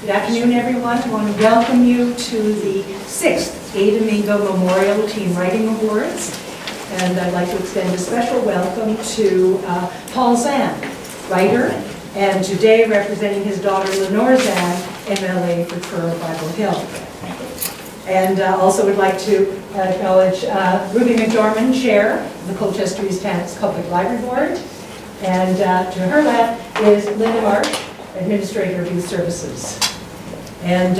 Good afternoon, everyone. I want to welcome you to the 6th Ada Mingo Memorial Teen Writing Awards. And I'd like to extend a special welcome to Paul Zahn, writer, and today representing his daughter Lenore Zahn, MLA for Truro Bible Hill. And also would like to acknowledge Ruby McDormand, Chair of the Colchester-East Hants Public Library Board. And to her left is Linda Marsh, Administrator of Youth Services. And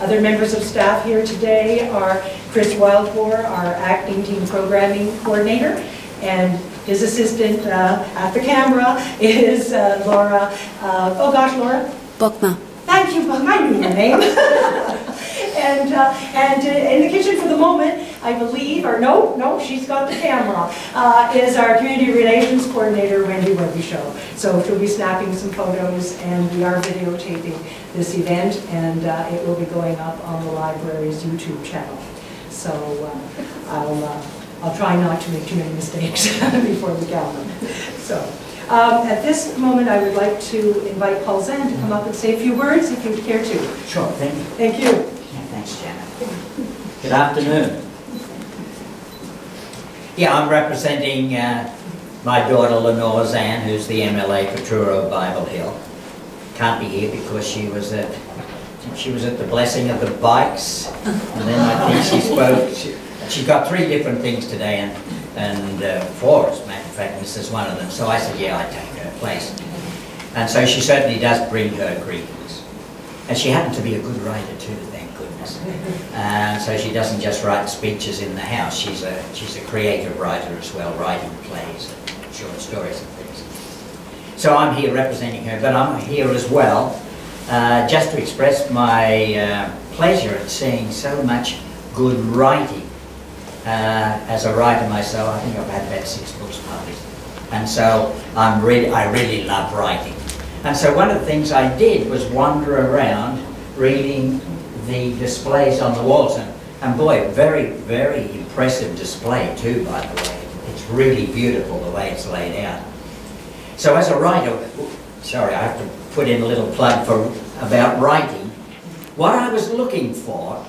other members of staff here today are Chris Wildmore, our Acting Team Programming Coordinator, and his assistant at the camera is Laura, Laura? Bokma. Thank you, I knew your name. And in the kitchen for the moment, I believe, or no, she's got the camera, is our Community Relations Coordinator, Wendy Webby-Show. So she'll be snapping some photos, and we are videotaping this event, and it will be going up on the library's YouTube channel. So I'll try not to make too many mistakes before the camera. So at this moment, I would like to invite Paul Zahn to come up and say a few words, if you'd care to. Sure, thank you. Thank you. Yeah, thanks, Janet. Good afternoon. Yeah, I'm representing my daughter Lenore Zahn, who's the MLA for Truro Bible Hill. Can't be here because she was at the blessing of the bikes, and then I think she spoke. She got 3 different things today, and 4, as a matter of fact, this is one of them. So I said, yeah, I'd take her place. And so she certainly does bring her greetings. And she happens to be a good writer too, thank goodness. So she doesn't just write speeches in the house. She's a creative writer as well, writing plays and short stories and things. So I'm here representing her, but I'm here as well just to express my pleasure at seeing so much good writing. As a writer myself, I think I've had about 6 books published, and so I really love writing. And so one of the things I did was wander around reading the displays on the walls, and boy, very, very impressive display too, by the way. It's really beautiful the way it's laid out. So as a writer, sorry, I have to put in a little plug about writing. What I was looking for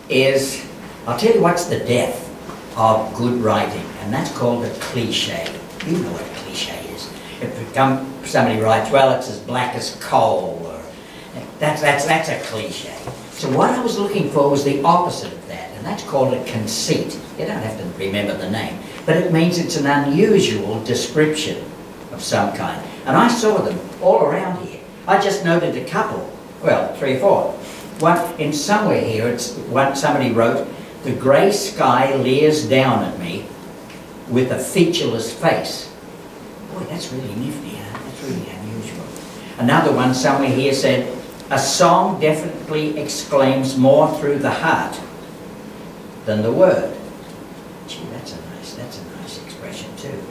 is, I'll tell you what's the death of good writing, and that's called a cliche. You know what a cliche is. If somebody writes, well, it's as black as coal, or that's a cliche. So what I was looking for was the opposite of that, and that's called a conceit. You don't have to remember the name, but it means it's an unusual description of some kind. And I saw them all around here. I just noted a couple, well, 3 or 4. One, in somewhere here, somebody wrote, "The grey sky leers down at me with a featureless face." Boy, that's really nifty, huh? That's really unusual. Another one somewhere here said, "A song definitely exclaims more through the heart than the word." Gee, that's a nice expression too.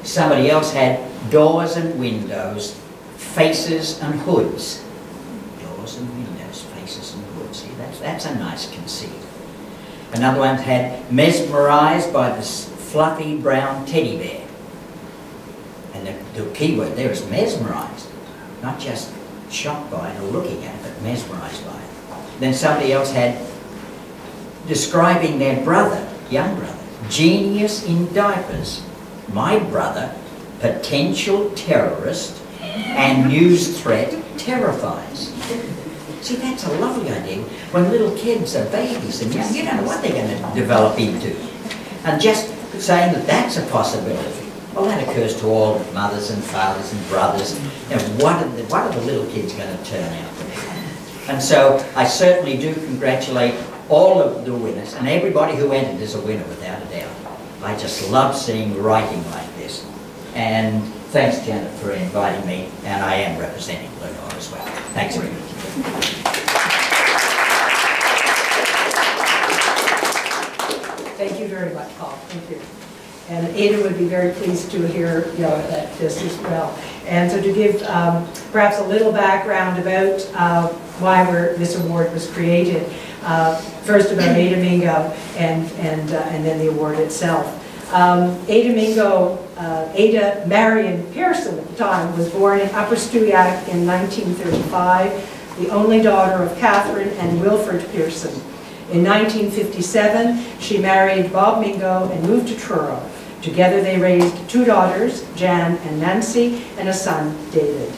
Somebody else had, "Doors and windows, faces and hoods." Doors and windows, faces and hoods. See, that's a nice conceit. Another one had, "Mesmerized by this fluffy brown teddy bear." And the key word there is mesmerized. Not just shocked by it or looking at it, but mesmerized by it. Then somebody else had, describing their brother, young brother, "Genius in diapers. My brother, potential terrorist and news threat terrifies." See, that's a lovely idea. When little kids are babies and young, you don't know what they're going to develop into. And just saying that that's a possibility, well, that occurs to all mothers and fathers and brothers. You know, what are the little kids going to turn out to be? And so I certainly do congratulate all of the winners, and everybody who entered is a winner without a doubt. I just love seeing writing like this. And thanks, Janet, for inviting me, and I am representing Lenore as well. Thanks very much. Thank you very much, Paul. Thank you. And Ada would be very pleased to hear this as well. And so to give perhaps a little background about why this award was created. First about Ada Mingo and then the award itself. Ada Mingo, Ada Marion Pearson at the time, was born in Upper Stewiacke in 1935. the only daughter of Catherine and Wilfred Pearson. In 1957, she married Bob Mingo and moved to Truro. Together they raised 2 daughters, Jan and Nancy, and a son, David.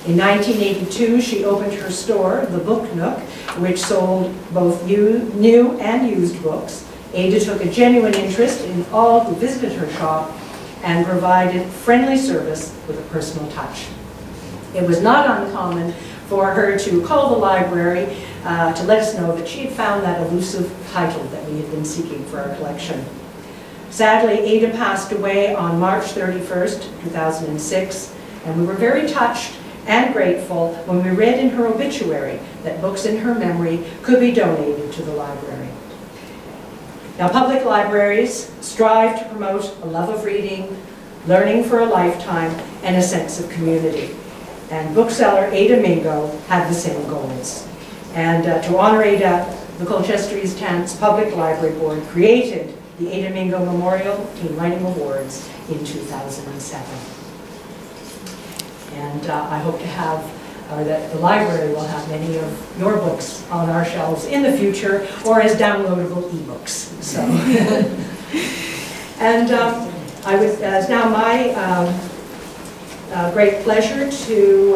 In 1982, she opened her store, The Book Nook, which sold both new and used books. Ada took a genuine interest in all who visited her shop and provided friendly service with a personal touch. It was not uncommon for her to call the library to let us know that she had found that elusive title that we had been seeking for our collection. Sadly, Ada passed away on March 31st, 2006, and we were very touched and grateful when we read in her obituary that books in her memory could be donated to the library. Now, public libraries strive to promote a love of reading, learning for a lifetime, and a sense of community. And bookseller Ada Mingo had the same goals. And to honor Ada, the Colchester-East Hants Public Library Board created the Ada Mingo Memorial Teen Writing Awards in 2007. And I hope to have, that the library will have many of your books on our shelves in the future, or as downloadable ebooks. So, and it's now my great pleasure to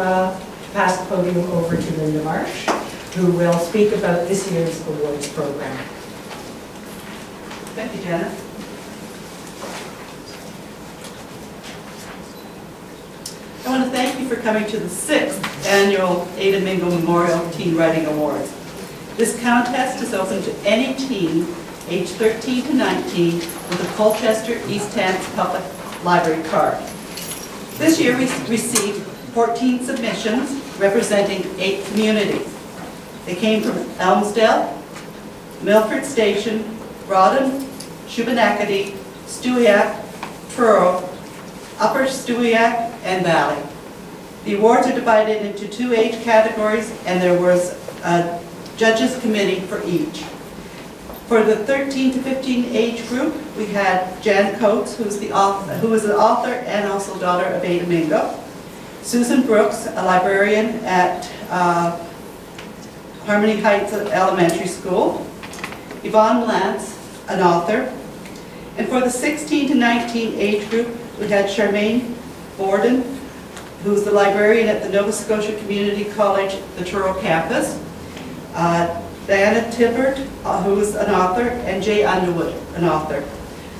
pass the podium over to Linda Marsh, who will speak about this year's awards program. Thank you, Janet. I want to thank you for coming to the 6th annual Ada Mingo Memorial Teen Writing Awards. This contest is open to any teen aged 13 to 19 with a Colchester-East Hants Public Library card. This year we received 14 submissions representing 8 communities. They came from Elmsdale, Milford Station, Rawdon, Shubenacadie, Stewiacke, Truro, Upper Stewiacke, and Valley. The awards are divided into 2 age categories, and there was a judges committee for each. For the 13 to 15 age group, we had Jan Coates, who was the author and also daughter of Ada Mingo, Susan Brooks, a librarian at Harmony Heights Elementary School, Yvonne Lance, an author, and for the 16 to 19 age group, we had Charmaine Borden, who is the librarian at the Nova Scotia Community College, the Truro campus, Diana Tibbert, who is an author, and Jay Underwood, an author.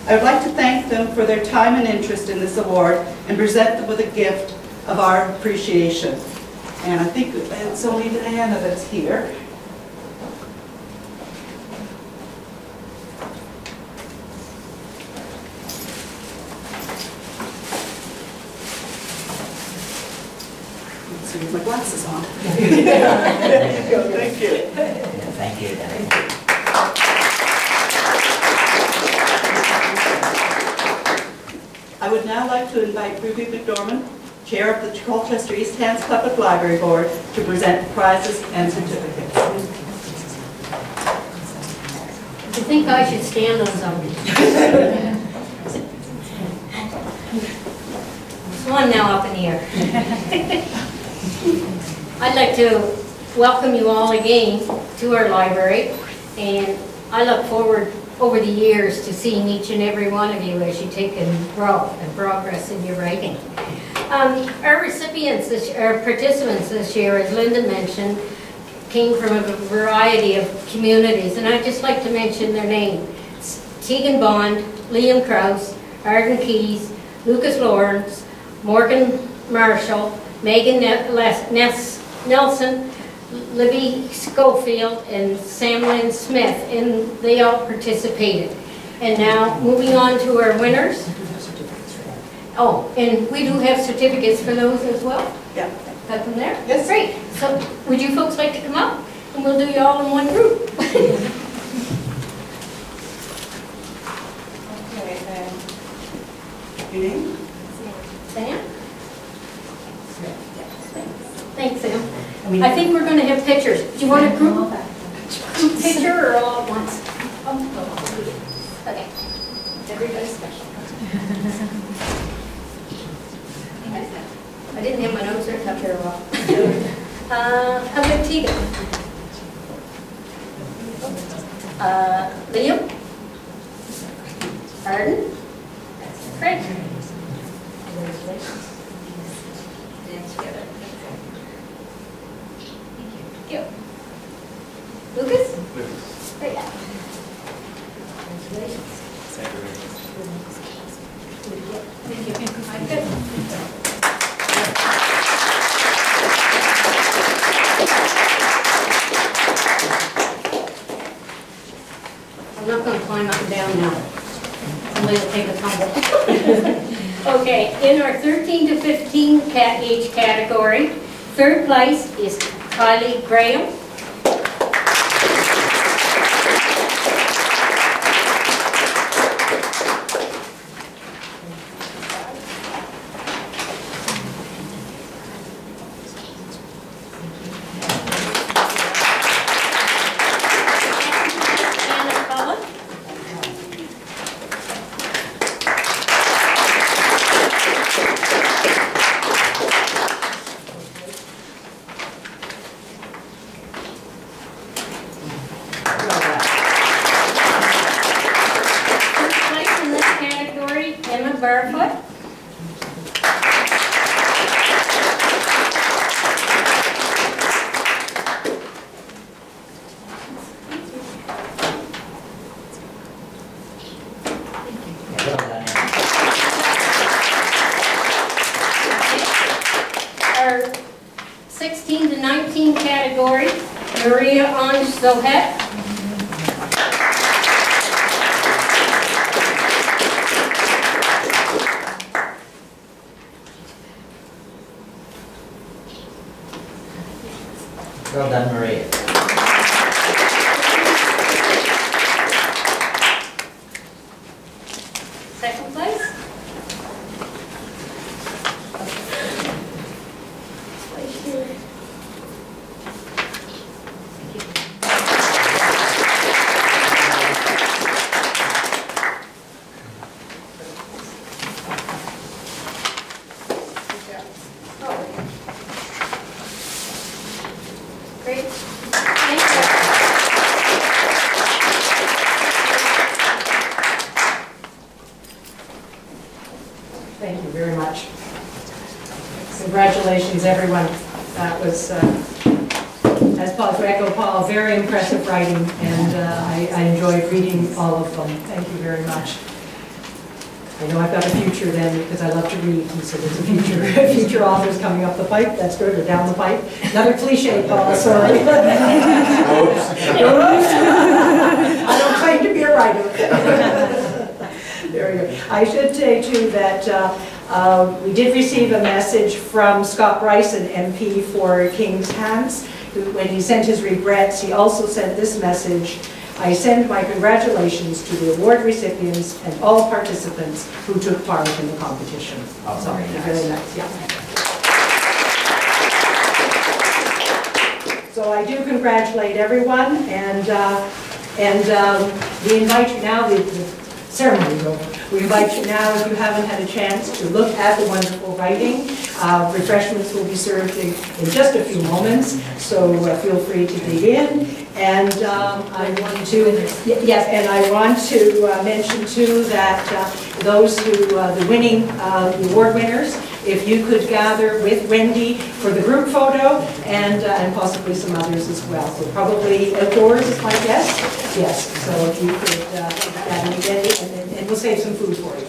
I would like to thank them for their time and interest in this award and present them with a gift of our appreciation. And I think it's only Diana that's here. With my glasses on. There you go. Thank you. Yeah, thank you. I would now like to invite Ruby McDormand, Chair of the Colchester-East Hants Public Library Board, to present prizes and certificates. I think I should stand on something. So I'm now up in the air. I'd like to welcome you all again to our library, and I look forward over the years to seeing each and every one of you as you take and grow and progress in your writing. Our recipients, our participants this year, as Linda mentioned, came from a variety of communities, and I'd just like to mention their name. Tegan Bond, Liam Krause, Arden Keys, Lucas Lawrence, Morgan Marshall, Megan Nelson, Libby Schofield, and Sam Lynn Smith, and they all participated. And now, moving on to our winners. Oh, and we do have certificates for those as well? Yeah. Got them there? Yes. Great. So, would you folks like to come up? And we'll do you all in one group. Okay, your name? Sam? Thanks, Sam. I think we're going to have pictures. Do you want a group picture or all at once? Okay. Everybody's special. I didn't have my notes written up very well. How about Tegan? Liam? Arden? Fred? Congratulations. Dance together. Thank you. Lucas? Right. Congratulations. Thank you. I'm good. I'm not going to climb up and down now. Somebody will take a tumble. Okay, in our 13 to 15 age category, third place is Kylie Graham. Barefoot. Our 16 to 19 category, Maria Ange Zohet. Well done, Maria. Second place. Great. Thank you. Thank you very much. Congratulations, everyone. That was, as Paul echo Paul, very impressive writing, and I enjoyed reading all of them. Thank you very much. I know I've got a future then, because I love to read, and so there's a future authors coming up the pipe. That's good, or down the pipe. Another cliche, Paul, sorry. I don't claim to be a writer. Very good. I should say, too, that we did receive a message from Scott Bryce, an MP for King's Hants, who, when he sent his regrets, he also sent this message: I send my congratulations to the award recipients and all participants who took part in the competition. Oh, sorry, very nice, yeah. So I do congratulate everyone, and we invite you now, the ceremony is over. We invite you now, if you haven't had a chance, to look at the wonderful writing. Refreshments will be served in just a few moments, so feel free to dig in. And I want to, yes, and I want to mention too that those who, the winning, the award winners, if you could gather with Wendy for the group photo, and possibly some others as well. So probably outdoors is my guess. Yes, so if you could gather together, and we'll save some food for you.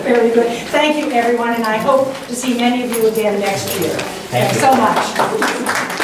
Very good. Thank you, everyone, and I hope to see many of you again next year. Thanks so much.